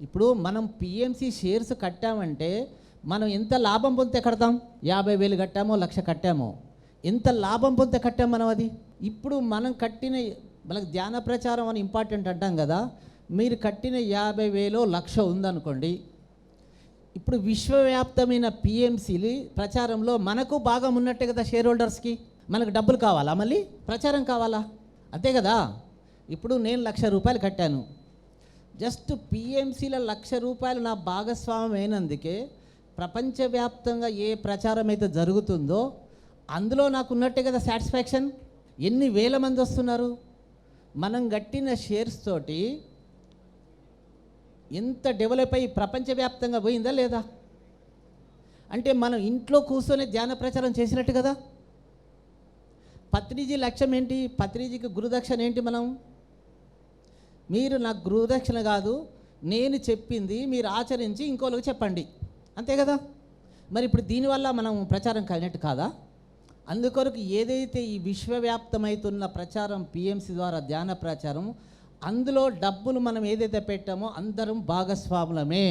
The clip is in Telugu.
ఇప్పుడు మనం పిఎంసి షేర్స్ కట్టామంటే మనం ఎంత లాభం పొందితే కడతాం? 50,000 కట్టామో, 1,00,000 కట్టామో, ఎంత లాభం పొందితే కట్టాం మనం అది? ఇప్పుడు మనం కట్టిన, మనకు ధ్యాన ప్రచారం అని ఇంపార్టెంట్ అంటాం కదా, మీరు కట్టిన 50,000 1,00,000 ఉందనుకోండి. ఇప్పుడు విశ్వవ్యాప్తమైన పిఎంసీలు ప్రచారంలో మనకు భాగం ఉన్నట్టే కదా, షేర్ హోల్డర్స్కి. మనకు డబ్బులు కావాలా, మళ్ళీ ప్రచారం కావాలా? అంతే కదా. ఇప్పుడు నేను 1,00,000 రూపాయలు కట్టాను, జస్ట్ పిఎంసీల 1,00,000 రూపాయలు నా భాగస్వామ్యం అయినందుకే ప్రపంచవ్యాప్తంగా ఏ ప్రచారం అయితే జరుగుతుందో అందులో నాకు ఉన్నట్టే కదా సాటిస్ఫాక్షన్. ఎన్ని వేల మంది వస్తున్నారు, మనం కట్టిన షేర్స్ తోటి ఎంత డెవలప్ అయ్యి ప్రపంచవ్యాప్తంగా పోయిందా లేదా? అంటే మనం ఇంట్లో కూర్చొని ధ్యాన ప్రచారం చేసినట్టు కదా. పత్రిజీ లక్ష్యం ఏంటి? పత్రిజీకి గురుదక్షిణ ఏంటి? మీరు నాకు గురుదక్షిణ కాదు, నేను చెప్పింది మీరు ఆచరించి ఇంకోళ్ళకి చెప్పండి, అంతే కదా. మరి ఇప్పుడు దీనివల్ల మనం ప్రచారం కలిగినట్టు కాదా? అందుకొరకు ఏదైతే ఈ విశ్వవ్యాప్తమవుతున్న ప్రచారం పిఎంసి ద్వారా ధ్యాన ప్రచారం, అందులో డబ్బులు మనం ఏదైతే పెట్టామో అందరం భాగస్వాములమే.